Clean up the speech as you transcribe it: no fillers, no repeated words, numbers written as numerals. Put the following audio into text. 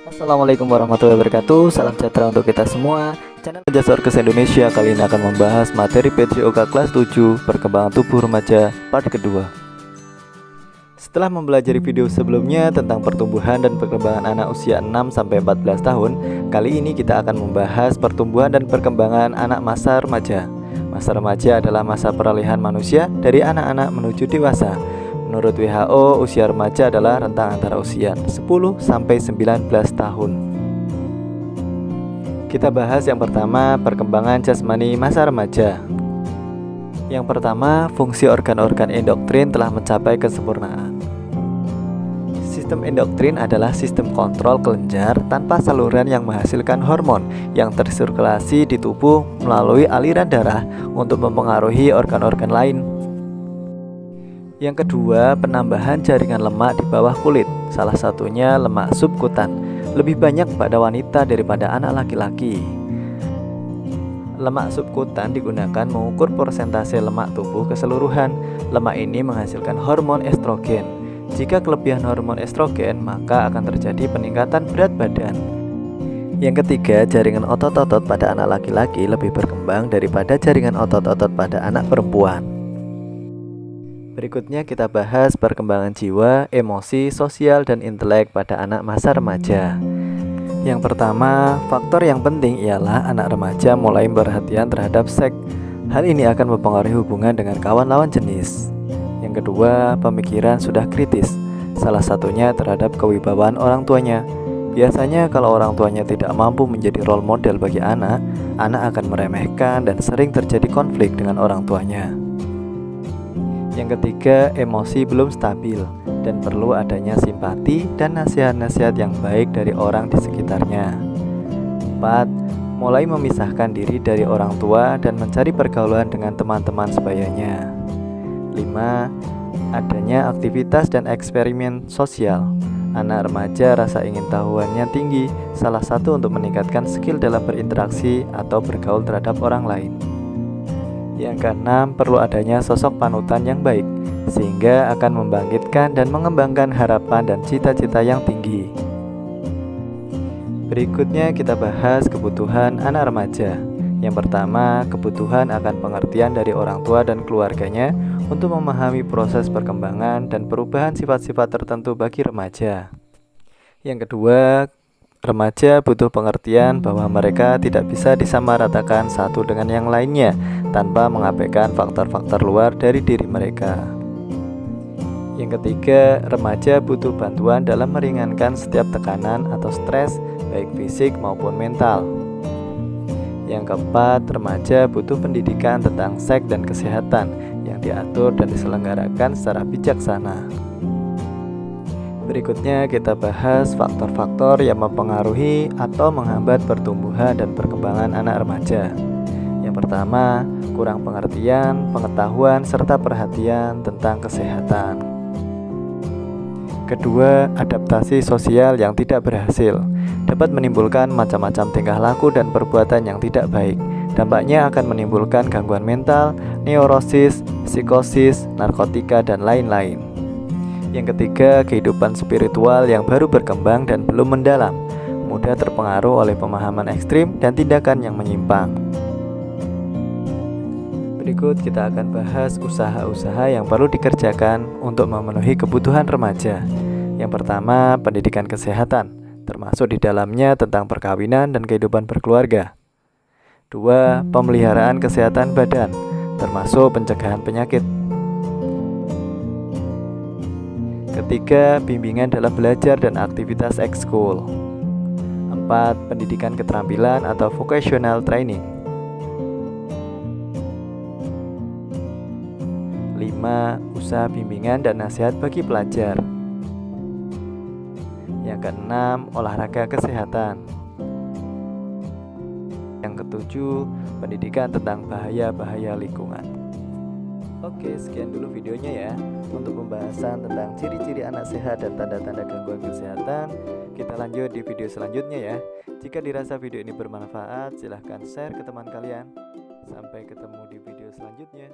Assalamualaikum warahmatullahi wabarakatuh. Salam sejahtera untuk kita semua. Channel Jasa Orkes Indonesia kali ini akan membahas materi PJOK kelas 7 Perkembangan Tubuh Remaja part kedua. Setelah mempelajari video sebelumnya tentang pertumbuhan dan perkembangan anak usia 6-14 tahun, kali ini kita akan membahas pertumbuhan dan perkembangan anak masa remaja. Masa remaja adalah masa peralihan manusia dari anak-anak menuju dewasa. Menurut WHO, usia remaja adalah rentang antara usia 10-19 tahun. Kita bahas yang pertama, perkembangan jasmani masa remaja. Yang pertama, fungsi organ-organ endokrin telah mencapai kesempurnaan. Sistem endokrin adalah sistem kontrol kelenjar tanpa saluran yang menghasilkan hormon yang tersirkulasi di tubuh melalui aliran darah untuk mempengaruhi organ-organ lain. Yang kedua, penambahan jaringan lemak di bawah kulit, salah satunya lemak subkutan, lebih banyak pada wanita daripada anak laki-laki. Lemak subkutan digunakan mengukur persentase lemak tubuh keseluruhan. Lemak ini menghasilkan hormon estrogen. Jika kelebihan hormon estrogen, maka akan terjadi peningkatan berat badan. Yang ketiga, jaringan otot-otot pada anak laki-laki lebih berkembang daripada jaringan otot-otot pada anak perempuan. Berikutnya kita bahas perkembangan jiwa, emosi, sosial, dan intelek pada anak masa remaja. Yang pertama, faktor yang penting ialah anak remaja mulai perhatian terhadap seks. Hal ini akan mempengaruhi hubungan dengan kawan lawan jenis. Yang kedua, pemikiran sudah kritis, salah satunya terhadap kewibawaan orang tuanya. Biasanya kalau orang tuanya tidak mampu menjadi role model bagi anak akan meremehkan dan sering terjadi konflik dengan orang tuanya. Yang ketiga, emosi belum stabil dan perlu adanya simpati dan nasihat-nasihat yang baik dari orang di sekitarnya. 4. Mulai memisahkan diri dari orang tua dan mencari pergaulan dengan teman-teman sebayanya. 5. Adanya aktivitas dan eksperimen sosial. Anak remaja rasa ingin tahuannya tinggi, salah satu untuk meningkatkan skill dalam berinteraksi atau bergaul terhadap orang lain. Yang keenam, perlu adanya sosok panutan yang baik, sehingga akan membangkitkan dan mengembangkan harapan dan cita-cita yang tinggi. Berikutnya kita bahas kebutuhan anak remaja. Yang pertama, kebutuhan akan pengertian dari orang tua dan keluarganya untuk memahami proses perkembangan dan perubahan sifat-sifat tertentu bagi remaja. Yang kedua, remaja butuh pengertian bahwa mereka tidak bisa disamaratakan satu dengan yang lainnya tanpa mengabaikan faktor-faktor luar dari diri mereka. Yang ketiga, remaja butuh bantuan dalam meringankan setiap tekanan atau stres, baik fisik maupun mental. Yang keempat, remaja butuh pendidikan tentang seks dan kesehatan yang diatur dan diselenggarakan secara bijaksana. Berikutnya kita bahas faktor-faktor yang mempengaruhi atau menghambat pertumbuhan dan perkembangan anak remaja. Yang pertama, kurang pengertian, pengetahuan, serta perhatian tentang kesehatan. Kedua, adaptasi sosial yang tidak berhasil dapat menimbulkan macam-macam tingkah laku dan perbuatan yang tidak baik. Dampaknya akan menimbulkan gangguan mental, neurosis, psikosis, narkotika, dan lain-lain. Yang ketiga, kehidupan spiritual yang baru berkembang dan belum mendalam, mudah terpengaruh oleh pemahaman ekstrim dan tindakan yang menyimpang. Berikut kita akan bahas usaha-usaha yang perlu dikerjakan untuk memenuhi kebutuhan remaja. Yang pertama, pendidikan kesehatan, termasuk di dalamnya tentang perkawinan dan kehidupan berkeluarga. 2. Pemeliharaan kesehatan badan, termasuk pencegahan penyakit. Ketiga, bimbingan dalam belajar dan aktivitas ekskul. 4. Pendidikan keterampilan atau vocational training. 5. Usaha bimbingan dan nasihat bagi pelajar. Yang keenam, olahraga kesehatan. Yang ketujuh, pendidikan tentang bahaya-bahaya lingkungan. Oke, sekian dulu videonya ya. Untuk pembahasan tentang ciri-ciri anak sehat dan tanda-tanda gangguan kesehatan, kita lanjut di video selanjutnya ya. Jika dirasa video ini bermanfaat, silahkan share ke teman kalian. Sampai ketemu di video selanjutnya.